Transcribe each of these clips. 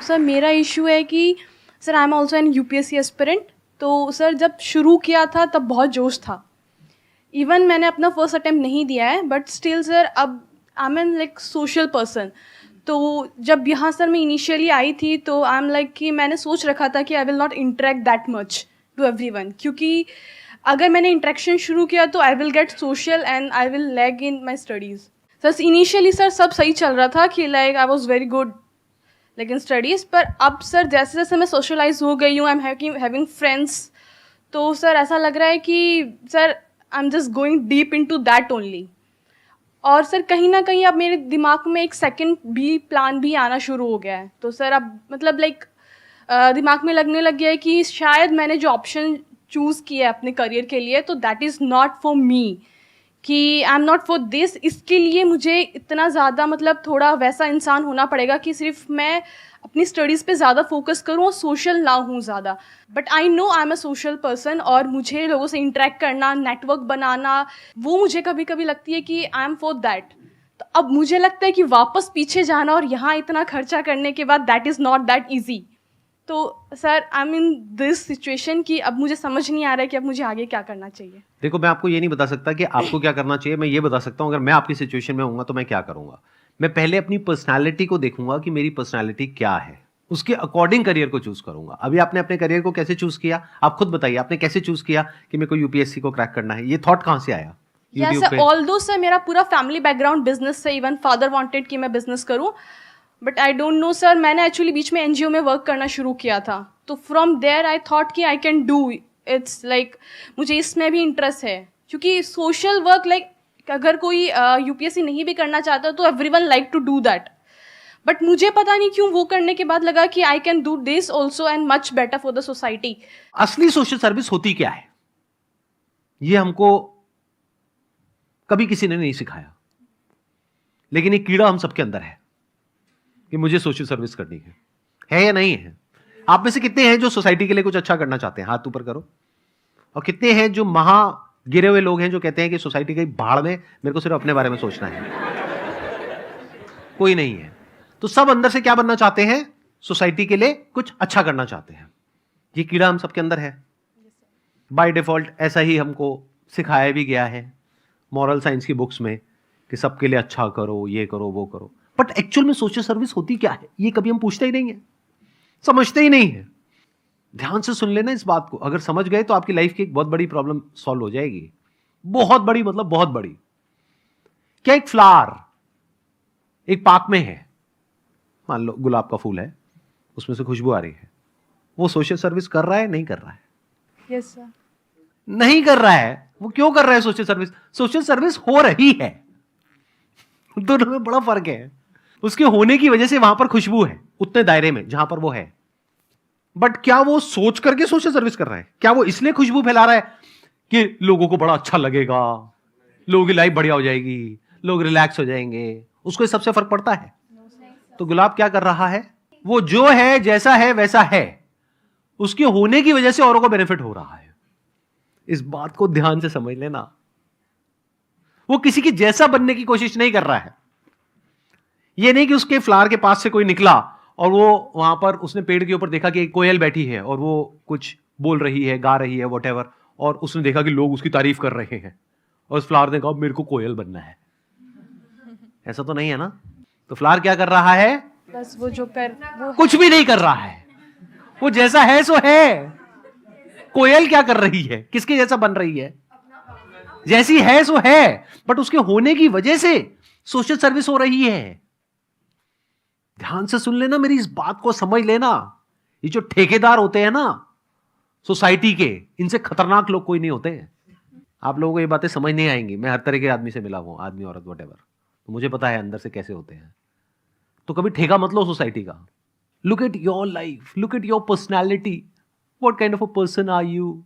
Sir मेरा issue है कि sir I am also an UPSC aspirant. तो सर जब शुरू किया था तब बहुत जोश था। इवन मैंने अपना फर्स्ट अटेम्प्ट नहीं दिया है, बट स्टिल सर अब I am an like social person. तो जब यहाँ सर मैं इनिशियली आई थी तो आई एम लाइक कि मैंने सोच रखा था कि I will not interact that much to everyone, क्योंकि अगर मैंने इंटरेक्शन शुरू किया तो I will get social and I will lag in my studies. Sir initially sir सब सही चल रहा था कि like I was very good लेकिन स्टडीज़, पर अब सर जैसे जैसे मैं सोशलाइज हो गई हूँ, आई एम हैविंग फ्रेंड्स, तो सर ऐसा लग रहा है कि sir I am just going deep into that only. और सर कहीं ना कहीं अब मेरे दिमाग में एक सेकंड भी प्लान भी आना शुरू हो गया है। तो सर अब मतलब लाइक दिमाग में लगने लग गया है कि शायद मैंने जो ऑप्शन चूज़ किया है अपने करियर के लिए तो that is not for me, कि I am not for this. इसके लिए मुझे इतना ज़्यादा मतलब थोड़ा वैसा इंसान होना पड़ेगा कि सिर्फ मैं अपनी स्टडीज़ पे ज़्यादा फोकस करूँ और सोशल ना हूँ ज़्यादा। But I know I am a social person और मुझे लोगों से इंटरेक्ट करना, नेटवर्क बनाना, वो मुझे कभी कभी लगती है कि आई एम फॉर दैट। तो अब मुझे लगता है कि वापस पीछे जाना और यहाँ इतना खर्चा करने के बाद that is not that easy. तो sir I am in this situation कि अब मुझे समझ नहीं आ रहा है कि अब मुझे आगे क्या करना चाहिए। देखो, मैं आपको ये नहीं बता सकता कि आपको क्या करना चाहिए। मैं ये बता सकता हूँ अगर मैं आपकी सिचुएशन में होऊंगा तो मैं क्या करूंगा। मैं पहले अपनी पर्सनालिटी को देखूंगा कि मेरी पर्सनालिटी क्या है, उसके अकॉर्डिंग करियर को चूज करूंगा। अभी आपने अपने करियर को कैसे चूज किया, आप खुद बताइए, आपने कैसे चूज किया कि मेरे को यूपीएससी को क्रैक करना है? ये थॉट कहां से आया? यस सर, ऑल्दो सर मेरा पूरा फैमिली बैकग्राउंड बिजनेस से, इवन फादर वांटेड कि मैं बिजनेस करूं, but I don't know sir. मैंने एक्चुअली बीच में एनजीओ में वर्क करना शुरू किया था, तो फ्रॉम देयर आई थॉट कि I can do it's like मुझे इसमें भी इंटरेस्ट है, क्योंकि सोशल वर्क लाइक अगर कोई यूपीएससी नहीं भी करना चाहता तो everyone like to do that. But मुझे पता नहीं क्यों वो करने के बाद लगा कि I can do this also and much better for the society. असली सोशल सर्विस होती क्या है ये हमको कभी किसी ने नहीं सिखाया, लेकिन एक कीड़ा हम सबके अंदर है कि मुझे सोशल सर्विस करनी है या नहीं है? आप में से कितने हैं जो सोसाइटी के लिए कुछ अच्छा करना चाहते हैं? हाथ ऊपर करो। और कितने हैं जो महा गिरे हुए लोग हैं जो कहते हैं कि सोसाइटी की भाड़ में, मेरे को सिर्फ अपने बारे में सोचना है? कोई नहीं है। तो सब अंदर से क्या बनना चाहते हैं? सोसाइटी के लिए कुछ अच्छा करना चाहते हैं। ये कीड़ा हम सबके अंदर है, बाय डिफॉल्ट ऐसा ही हमको सिखाया भी गया है मॉरल साइंस की बुक्स में कि सबके लिए अच्छा करो, ये करो, वो करो। बट एक्चुअल में सोशल सर्विस होती क्या है ये कभी हम पूछते ही नहीं है, समझते ही नहीं है। ध्यान से सुन लेना इस बात को, अगर समझ गए तो आपकी लाइफ की एक बहुत बड़ी प्रॉब्लम सॉल्व हो जाएगी। बहुत बड़ी मतलब बहुत बड़ी। क्या एक फ्लावर एक पार्क में है, मान लो गुलाब का फूल है, उसमें से खुशबू आ रही है, वो सोशल सर्विस कर रहा है नहीं कर रहा है? Yes sir. नहीं कर रहा है। वो क्यों कर रहा है सोशल सर्विस? सोशल सर्विस हो रही है। दोनों में बड़ा फर्क है। उसके होने की वजह से वहां पर खुशबू है उतने दायरे में जहां पर वो है, बट क्या वो सोच करके सोशल सर्विस कर रहा है? क्या वो इसलिए खुशबू फैला रहा है कि लोगों को बड़ा अच्छा लगेगा, लोगों की लाइफ बढ़िया हो जाएगी, लोग रिलैक्स हो जाएंगे? उसको इस सबसे फर्क पड़ता है? तो गुलाब क्या कर रहा है? वो जो है जैसा है वैसा है, उसके होने की वजह से औरों को बेनिफिट हो रहा है। इस बात को ध्यान से समझ लेना। वो किसी की जैसा बनने की कोशिश नहीं कर रहा है। ये नहीं कि उसके फ्लावर के पास से कोई निकला और वो वहां पर उसने पेड़ के ऊपर देखा कि एक कोयल बैठी है और वो कुछ बोल रही है, गा रही है, व्हाटएवर, और उसने देखा कि लोग उसकी तारीफ कर रहे हैं और उस फ्लावर ने कहा मेरे को कोयल बनना है। ऐसा तो नहीं है ना? तो फ्लावर क्या कर रहा है? बस वो जो कर वो कुछ भी नहीं कर रहा है। वो जैसा है सो है। कोयल क्या कर रही है? किसके जैसा बन रही है? जैसी है सो है, बट उसके होने की वजह से सोशल सर्विस हो रही है। ध्यान से सुन लेना, मेरी इस बात को समझ लेना। ये जो ठेकेदार होते हैं ना सोसाइटी के, इनसे खतरनाक लोग कोई नहीं होते हैं। आप लोगों को ये बातें समझ नहीं आएंगी। मैं हर तरह के आदमी से मिला हूं, आदमी औरत व्हाटएवर, तो मुझे पता है अंदर से कैसे होते हैं। तो कभी ठेका मत लो सोसाइटी का। Look at your life, look at your personality, what kind of a person are you.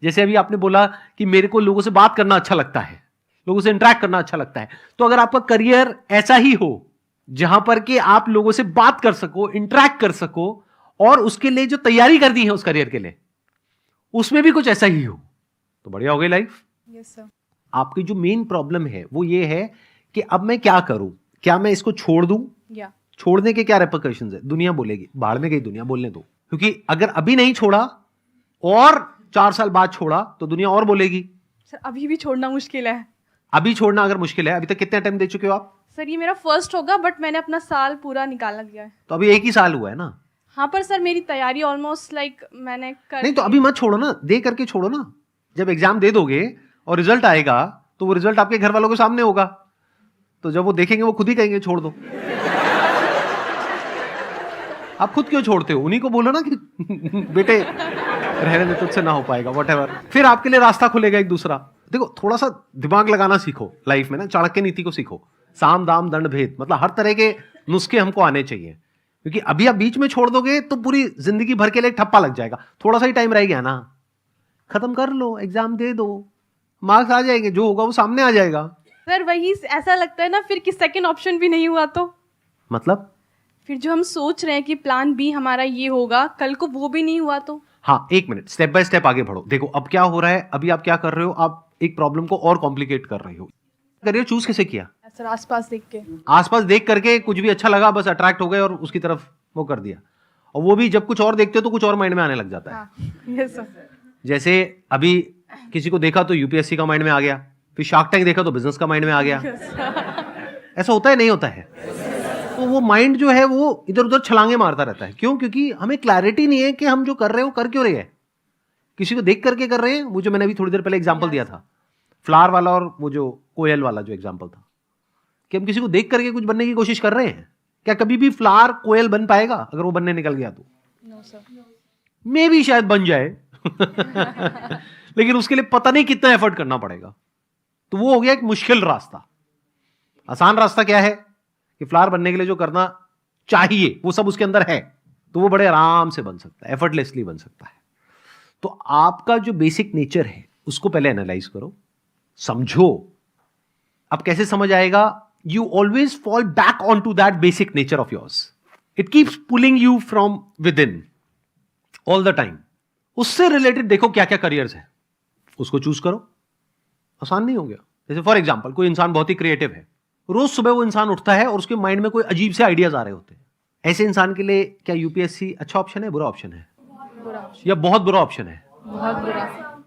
जैसे अभी आपने बोला कि मेरे को लोगों से बात करना अच्छा लगता है, लोगों से इंटरेक्ट करना अच्छा लगता है, तो अगर आपका करियर ऐसा ही हो जहां पर कि आप लोगों से बात कर सको, इंटरेक्ट कर सको, और उसके लिए जो तैयारी करनी है उस करियर के लिए उसमें भी कुछ ऐसा ही हो, तो बढ़िया हो गई लाइफ। Yes sir. आपकी जो मेन प्रॉब्लम है वो ये है कि अब मैं क्या करूं? क्या मैं इसको छोड़ दूं? या छोड़ने के क्या रेपरकशंस है? दुनिया बोलेगी, बाहर में गई दुनिया, बोलने दो। क्योंकि अगर अभी नहीं छोड़ा और 4 साल बाद छोड़ा तो दुनिया और बोलेगी। सर अभी भी छोड़ना मुश्किल है। अभी छोड़ना अगर मुश्किल है, अभी तक कितने अटेम्प्ट दे चुके हो आप? सर ये मेरा फर्स्ट होगा, बट मैंने अपना साल पूरा निकालना दिया है। तो अभी 1 ही साल हुआ है ना। हाँ पर सर मेरी तैयारी ऑलमोस्ट लाइक मैंने कर नहीं तो अभी मत छोड़ो ना, दे करके छोड़ो ना। जब एग्जाम दे दोगे और रिजल्ट आएगा तो वो रिजल्ट आपके घर वालों के सामने होगा, तो जब वो देखेंगे वो खुद ही कहेंगे छोड़ दो। आप खुद क्यों छोड़ते हो? उन्हीं को बोलो ना कि बेटे रहने दे, तुझसे ना हो पाएगा, व्हाटएवर। फिर आपके लिए रास्ता खुलेगा एक दूसरा। देखो थोड़ा सा दिमाग लगाना सीखो लाइफ में ना, चाणक्य नीति को सीखो। साम दाम दंड भेद, मतलब हर तरह के नुस्खे हमको आने चाहिए। क्योंकि अभी आप बीच में छोड़ दोगे तो पूरी जिंदगी भर के लिए एक ठप्पा लग जाएगा। थोड़ा सा ही टाइम रह गया ना, खत्म कर लो, एग्जाम दे दो, मार्क्स आ जाएंगे, जो होगा वो सामने आ जाएगा। सर वही ऐसा लगता है ना फिर कि सेकंड ऑप्शन भी नहीं हुआ तो मतलब फिर जो हम सोच रहे हैं कि प्लान बी हमारा ये होगा, कल को वो भी नहीं हुआ तो। हाँ, एक मिनट, स्टेप बाय स्टेप आगे बढ़ो। देखो अब क्या हो रहा है, अभी आप क्या कर रहे हो, आप एक प्रॉब्लम को और कॉम्प्लिकेट कर रहे हो। करियर चूज कैसे किया? सर आसपास देख के। आसपास देख करके कुछ भी अच्छा लगा, बस अट्रैक्ट हो गए और उसकी तरफ वो कर दिया। और वो भी जब कुछ और देखते हो तो कुछ और माइंड में आने लग जाता है। हाँ, यस सर। जैसे अभी किसी को देखा तो यूपीएससी का माइंड में आ गया, फिर शार्क टैंक देखा तो बिजनेस का माइंड में आ गया। ऐसा होता है नहीं होता है? तो वो माइंड जो है वो इधर उधर छलांगे मारता रहता है। क्यों? क्योंकि हमें क्लैरिटी नहीं है कि हम जो कर रहे हैं वो कर क्यों रहे हैं। किसी को देख करके कर रहे हैं। वो जो मैंने अभी थोड़ी देर पहले एग्जांपल दिया था, फ्लावर वाला और वो जो कोयल वाला जो एग्जांपल था, कि हम किसी को देख करके कुछ बनने की कोशिश कर रहे हैं। क्या कभी भी फ्लावर कोयल बन पाएगा? अगर वो बनने निकल गया तो नो सर। मे भी शायद बन जाए लेकिन उसके लिए पता नहीं कितना एफर्ट करना पड़ेगा। तो वो हो गया एक मुश्किल रास्ता। आसान रास्ता क्या है कि फ्लावर बनने के लिए जो करना चाहिए वो सब उसके अंदर है, तो वो बड़े आराम से बन सकता है, एफर्टलेसली बन सकता है। तो आपका जो बेसिक नेचर है उसको पहले एनालाइज करो, समझो। अब कैसे समझ आएगा? You always fall back on to that basic nature of yours. It keeps pulling you from within all the time. उससे रिलेटेड देखो क्या क्या करियर्स है, उसको चूज करो। आसान नहीं हो गया? जैसे फॉर एग्जाम्पल कोई इंसान बहुत ही क्रिएटिव है, रोज सुबह वो इंसान उठता है और उसके माइंड में कोई अजीब से आइडियाज आ रहे होते हैं। ऐसे इंसान के लिए क्या यूपीएससी अच्छा ऑप्शन है, बुरा ऑप्शन है, या बहुत बुरा ऑप्शन है? बहुत बुरा।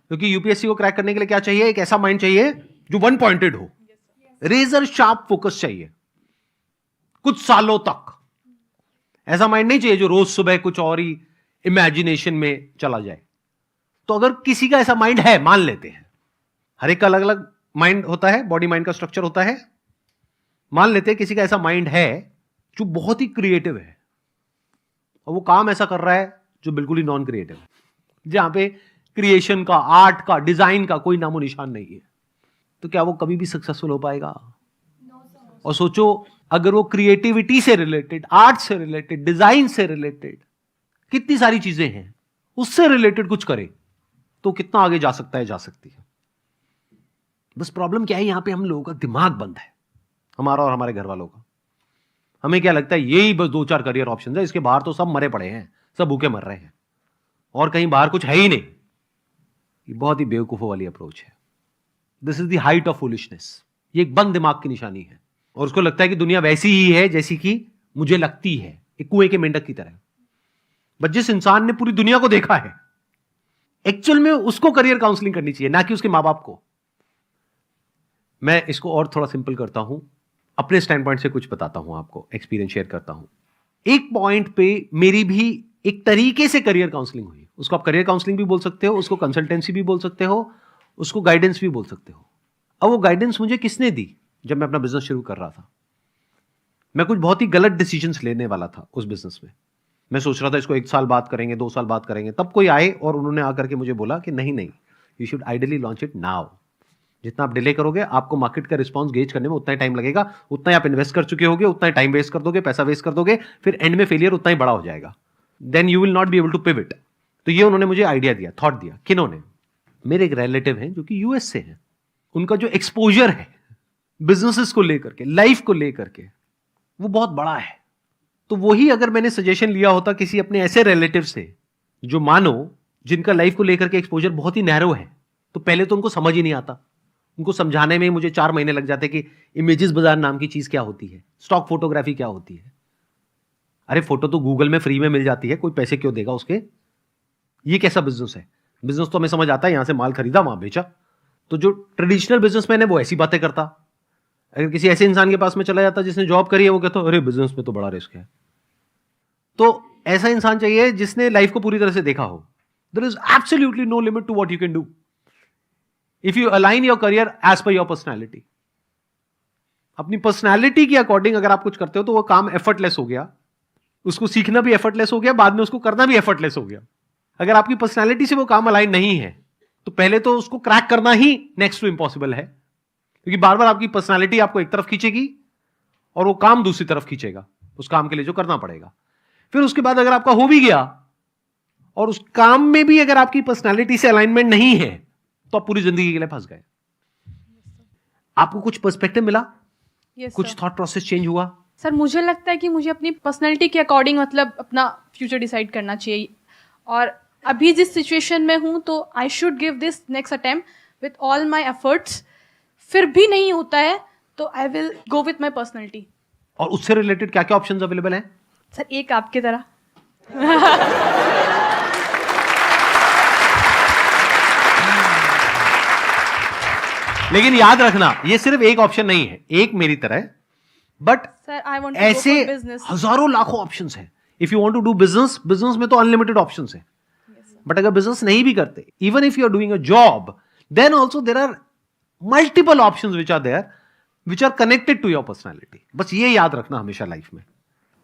क्योंकि यूपीएससी को क्रैक करने के लिए क्या चाहिए? एक ऐसा माइंड चाहिए जो वन पॉइंटेड हो, रेजर शार्प फोकस चाहिए कुछ सालों तक। ऐसा माइंड नहीं चाहिए जो रोज सुबह कुछ और ही इमेजिनेशन में चला जाए। तो अगर किसी का ऐसा माइंड है, मान लेते हैं, हर एक का अलग अलग माइंड होता है, बॉडी माइंड का स्ट्रक्चर होता है। मान लेते हैं किसी का ऐसा माइंड है जो बहुत ही क्रिएटिव है और वो काम ऐसा कर रहा है जो बिल्कुल ही नॉन क्रिएटिव है, जहां पे क्रिएशन का, आर्ट का, डिजाइन का कोई नामो निशान नहीं है। तो क्या वो कभी भी सक्सेसफुल हो पाएगा? और सोचो अगर वो क्रिएटिविटी से रिलेटेड, आर्ट से रिलेटेड, डिजाइन से रिलेटेड कितनी सारी चीजें हैं, उससे रिलेटेड कुछ करे तो कितना आगे जा सकता है, जा सकती है। बस प्रॉब्लम क्या है, यहां पे हम लोगों का दिमाग बंद है, हमारा और हमारे घर वालों का। हमें क्या लगता है यही बस 2-4 करियर ऑप्शन है, इसके बाहर तो सब मरे पड़े हैं, सब भूखे मर रहे हैं और कहीं बाहर कुछ है ही नहीं। ये बहुत ही बेवकूफों वाली अप्रोच है। This is the height of foolishness. ये एक बंद दिमाग की निशानी है और उसको लगता है कि दुनिया वैसी ही है जैसी कि मुझे लगती है, एक कुएं के मेंढक की तरह। बट जिस इंसान ने पूरी दुनिया को देखा है, एक्चुअल में उसको करियर काउंसलिंग करनी चाहिए, ना कि उसके मां बाप को। मैं इसको और थोड़ा सिंपल करता हूं, अपने स्टैंड पॉइंट से कुछ बताता हूं आपको, एक्सपीरियंस शेयर करता हूं। एक पॉइंट पे मेरी भी एक तरीके से करियर काउंसलिंग हुई। उसको आप करियर काउंसलिंग भी बोल सकते हो, उसको कंसल्टेंसी भी बोल सकते हो, उसको गाइडेंस भी बोल सकते हो। अब वो गाइडेंस मुझे किसने दी? जब मैं अपना बिजनेस शुरू कर रहा था, मैं कुछ बहुत ही गलत डिसीजंस लेने वाला था उस बिजनेस में। मैं सोच रहा था इसको 1 साल बाद करेंगे, 2 साल बाद करेंगे। तब कोई आए और उन्होंने आकर के मुझे बोला कि नहीं नहीं, you should ideally launch it now. जितना आप डिले करोगे, आपको मार्केट का रिस्पॉन्स गेज करने में उतना ही टाइम लगेगा, उतना ही आप इन्वेस्ट कर चुके होगे, उतना ही टाइम वेस्ट कर दोगे, पैसा वेस्ट कर दोगे, फिर एंड में फेलियर उतना ही बड़ा हो जाएगा। Then you will not be able to pivot. तो ये उन्होंने मुझे आइडिया दिया, थॉट दिया। किन्होंने? मेरे एक रिलेटिव हैं जो कि यूएस से हैं। उनका जो एक्सपोजर है बिजनेसेस को लेकर के, लाइफ को लेकर के, वो बहुत बड़ा है। तो वही अगर मैंने सजेशन लिया होता किसी अपने ऐसे रिलेटिव से जो मानो जिनका लाइफ को लेकर के एक्सपोजर बहुत ही नैरो है, तो पहले तो उनको समझ ही नहीं आता। उनको समझाने में मुझे 4 महीने लग जाते कि इमेजेस बाजार नाम की चीज क्या होती है, स्टॉक फोटोग्राफी क्या होती है, अरे फोटो तो गूगल में फ्री में मिल जाती है, कोई पैसे क्यों देगा उसके? ये कैसा बिजनेस है? बिजनेस तो हमें समझ आता है, यहां से माल खरीदा वहां बेचा। तो जो ट्रेडिशनल बिजनेसमैन है वो ऐसी बातें करता। अगर किसी ऐसे इंसान के पास में चला जाता जिसने जॉब करी है, वो कहता अरे बिजनेस में तो बड़ा रिस्क है। तो ऐसा इंसान चाहिए जिसने लाइफ को पूरी तरह से देखा हो। There is absolutely no limit to what you can do if you align your career as per your personality. अपनी पर्सनैलिटी के अकॉर्डिंग अगर आप कुछ करते हो तो वो काम एफर्टलेस हो गया, उसको सीखना भी एफर्टलेस हो गया, बाद में उसको करना भी एफर्टलेस हो गया। अगर आपकी पर्सनैलिटी से वो काम अलाइन नहीं है तो पहले तो उसको क्रैक करना ही नेक्स्ट टू इंपॉसिबल है, क्योंकि बार बार आपकी पर्सनैलिटी आपको एक तरफ खींचेगी और वो काम दूसरी तरफ खींचेगा, उस काम के लिए जो करना पड़ेगा। फिर उसके बाद अगर आपका हो भी गया और उस काम में भी अगर आपकी पर्सनैलिटी से अलाइनमेंट नहीं है तो आप पूरी जिंदगी के लिए फंस गए। आपको कुछ पर्सपेक्टिव मिला? Yes, कुछ sir. थॉट प्रोसेस चेंज हुआ? सर मुझे लगता है कि मुझे अपनी पर्सनैलिटी के अकॉर्डिंग मतलब अपना फ्यूचर डिसाइड करना चाहिए, और अभी जिस सिचुएशन में हूँ तो I should give this next attempt with all my efforts. फिर भी नहीं होता है तो I will go with my personality. और उससे रिलेटेड क्या क्या ऑप्शंस अवेलेबल हैं? सर एक आपकी तरह। लेकिन याद रखना ये सिर्फ एक ऑप्शन नहीं है, एक मेरी तरह, बट सर आई वांट ऐसे टू गो फॉर बिजनेस। हजारों लाखों ऑप्शंस हैं। If you want to do business, business में तो अनलिमिटेड ऑप्शंस हैं। बट अगर बिजनेस नहीं भी करते, even if you are doing a job, then also there are multiple options which are there, which are connected to your personality. बस ये याद रखना हमेशा लाइफ में।